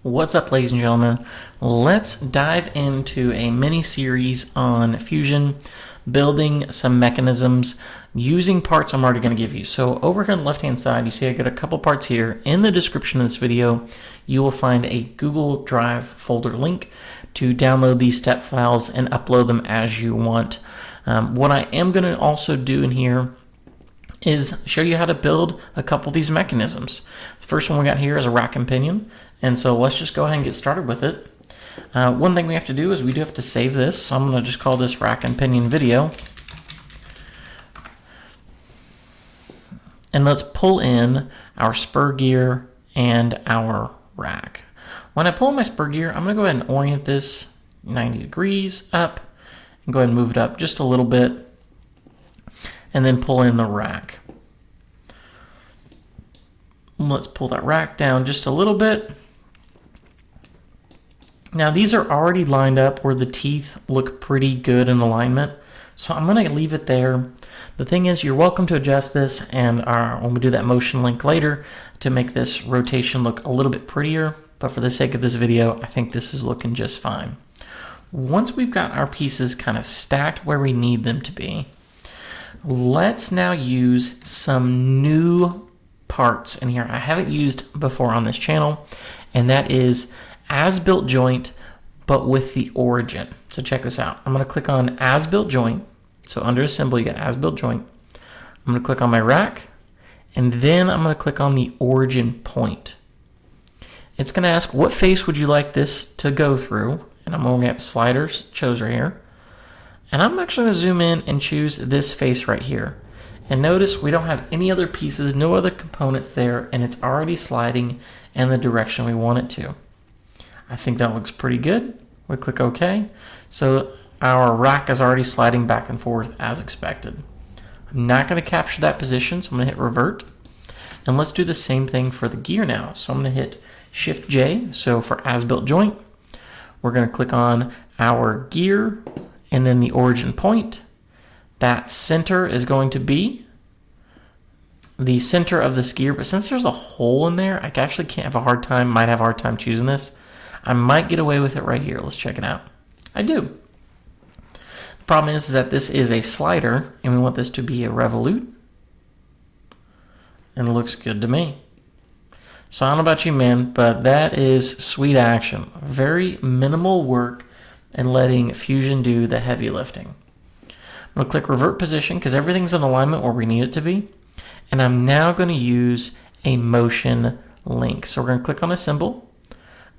What's up, ladies and gentlemen? Let's dive into a mini series on Fusion, building some mechanisms using parts I'm already going to give you. So over here on the left hand side, you see I got a couple parts here. In the description of this video, you will find a Google Drive folder link to download these step files and upload them as you want. What I am going to also do in here is show you how to build a couple of these mechanisms. The first one we got here is a rack and pinion, and so let's just go ahead and get started with it. One thing we have to do is we do have to save this, so I'm going to just call this rack and pinion video. And let's pull in our spur gear and our rack. When I pull in my spur gear, I'm going to go ahead and orient this 90 degrees up and go ahead and move it up just a little bit, and then pull in the rack. Let's pull that rack down just a little bit. Now these are already lined up where the teeth look pretty good in alignment, so I'm going to leave it there. The thing is, you're welcome to adjust this, and when we do that motion link later, to make this rotation look a little bit prettier, but for the sake of this video, I think this is looking just fine. Once we've got our pieces kind of stacked where we need them to be, let's now use some new parts in here I haven't used before on this channel, and that is as-built joint, but with the origin. So check this out. I'm going to click on as-built joint. So under assemble, you got as-built joint. I'm going to click on my rack, and then I'm going to click on the origin point. It's going to ask, what face would you like this to go through? And I'm going to have sliders chose right here. And I'm actually going to zoom in and choose this face right here. And notice we don't have any other pieces, no other components there, and it's already sliding in the direction we want it to. I think that looks pretty good. We click OK. So our rack is already sliding back and forth as expected. I'm not going to capture that position, so I'm going to hit revert. And let's do the same thing for the gear now. So I'm going to hit Shift J. So for as-built joint, we're going to click on our gear and then the origin point. That center is going to be the center of this gear, but since there's a hole in there, I actually might have a hard time choosing this. I might get away with it right here. Let's check it out. I do. The problem is that this is a slider, and we want this to be a revolute. And it looks good to me. So I don't know about you, man, but that is sweet action. Very minimal work and letting Fusion do the heavy lifting. I'm going to click revert position because everything's in alignment where we need it to be. And I'm now going to use a motion link. So we're going to click on a symbol,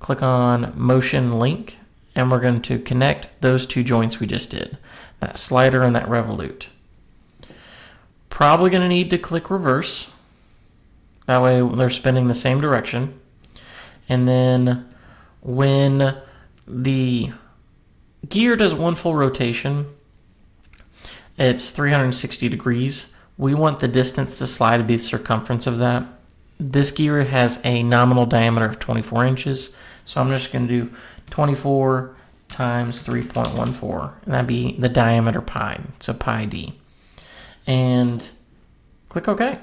click on motion link, and we're going to connect those two joints we just did, that slider and that revolute. Probably going to need to click reverse. That way they're spinning the same direction. And then when the gear does one full rotation, it's 360 degrees. We want the distance to slide to be the circumference of that. This gear has a nominal diameter of 24 inches. So I'm just going to do 24 times 3.14, and that'd be the diameter pi, so pi d. And click OK.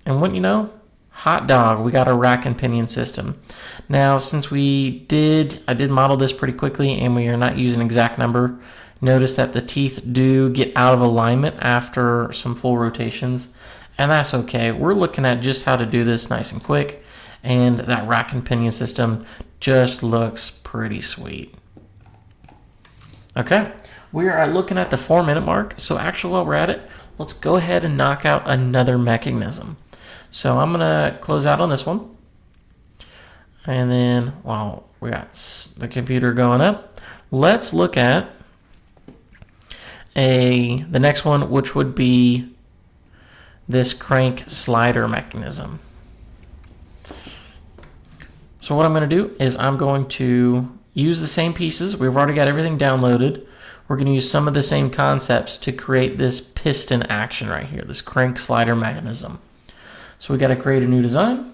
And wouldn't you know, hot dog, we got a rack and pinion system. Now, since I did model this pretty quickly and we are not using an exact number, notice that the teeth do get out of alignment after some full rotations, and that's okay. We're looking at just how to do this nice and quick, and that rack and pinion system just looks pretty sweet. Okay, we are looking at the 4-minute mark, so actually while we're at it, let's go ahead and knock out another mechanism. So I'm going to close out on this one. And then while we got the computer going up, let's look at the next one, which would be this crank slider mechanism. So what I'm going to do is I'm going to use the same pieces. We've already got everything downloaded. We're going to use some of the same concepts to create this piston action right here, this crank slider mechanism. So we got to create a new design.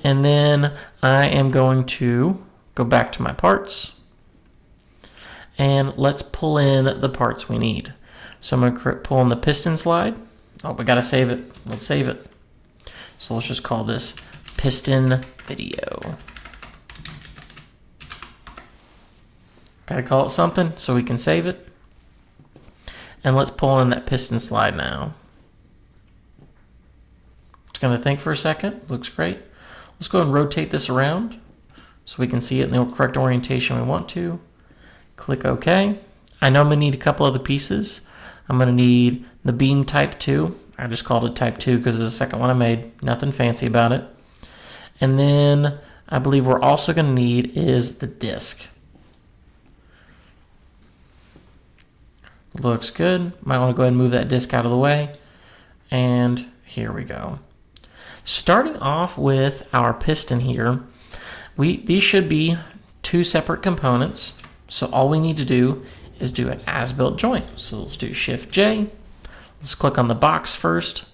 And then I am going to go back to my parts. And let's pull in the parts we need. So I'm going to pull in the piston slide. Oh, we got to save it. Let's save it. So let's just call this piston video. Gotta call it something so we can save it. And let's pull in that piston slide now. It's gonna think for a second. Looks great. Let's go and rotate this around so we can see it in the correct orientation we want to. Click OK. I know I'm going to need a couple other pieces. I'm going to need the beam type 2. I just called it type 2 because it's the second one I made. Nothing fancy about it. And then I believe we're also going to need is the disc. Looks good. Might want to go ahead and move that disc out of the way. And here we go. Starting off with our piston here, these should be 2 separate components. So all we need to do is do an as-built joint. So let's do Shift J. Let's click on the box first.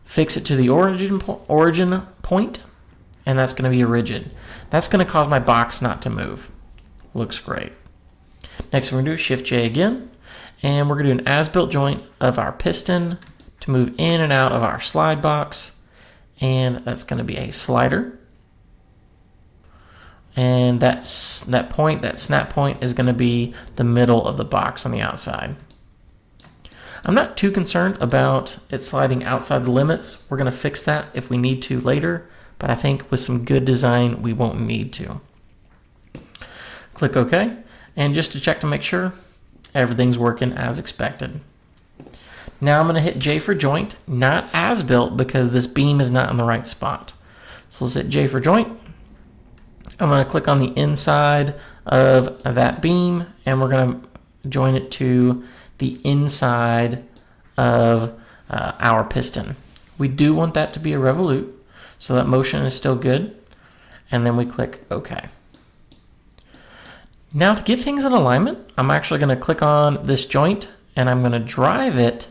Fix it to the origin point, and that's going to be a rigid. That's going to cause my box not to move. Looks great. Next, we're going to do Shift J again, and we're going to do an as-built joint of our piston to move in and out of our slide box, and that's going to be a slider. And that snap point is going to be the middle of the box on the outside. I'm not too concerned about it sliding outside the limits. We're going to fix that if we need to later, but I think with some good design, we won't need to. Click OK, and just to check to make sure everything's working as expected. Now I'm going to hit J for joint, not as built because this beam is not in the right spot. So let's hit J for joint. I'm going to click on the inside of that beam, and we're going to join it to the inside of our piston. We do want that to be a revolute, so that motion is still good. And then we click OK. Now to get things in alignment, I'm actually going to click on this joint, and I'm going to drive it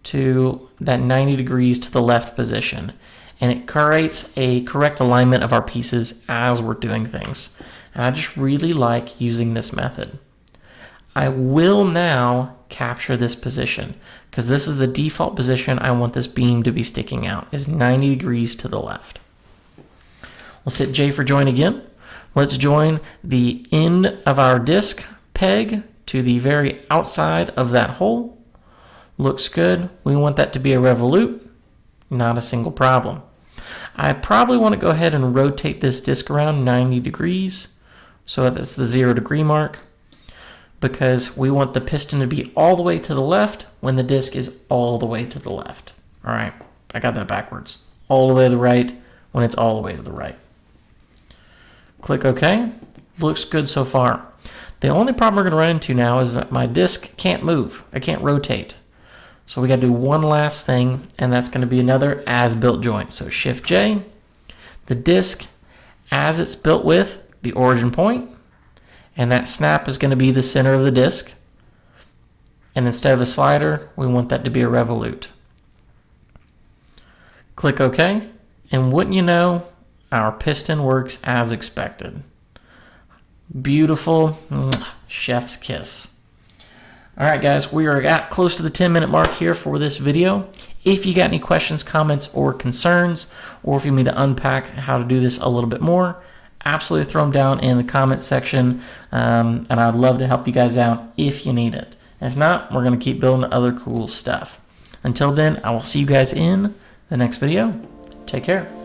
to that 90 degrees to the left position. And it creates a correct alignment of our pieces as we're doing things. And I just really like using this method. I will now capture this position because this is the default position I want this beam to be sticking out, is 90 degrees to the left. Let's hit J for join again. Let's join the end of our disc peg to the very outside of that hole. Looks good. We want that to be a revolute. Not a single problem. I probably want to go ahead and rotate this disc around 90 degrees. So that's the 0 degree mark, because we want the piston to be all the way to the left when the disc is all the way to the left. All right, I got that backwards. All the way to the right when it's all the way to the right. Click OK. Looks good so far. The only problem we're going to run into now is that my disc can't move. I can't rotate. So we got to do one last thing, and that's going to be another as-built joint. So Shift J, the disc as it's built with the origin point, and that snap is going to be the center of the disc. And instead of a slider, we want that to be a revolute. Click OK, and wouldn't you know, our piston works as expected. Beautiful, chef's kiss. All right, guys, we are at close to the 10-minute mark here for this video. If you got any questions, comments, or concerns, or if you need to unpack how to do this a little bit more, absolutely throw them down in the comment section, and I'd love to help you guys out if you need it. If not, we're going to keep building other cool stuff. Until then, I will see you guys in the next video. Take care.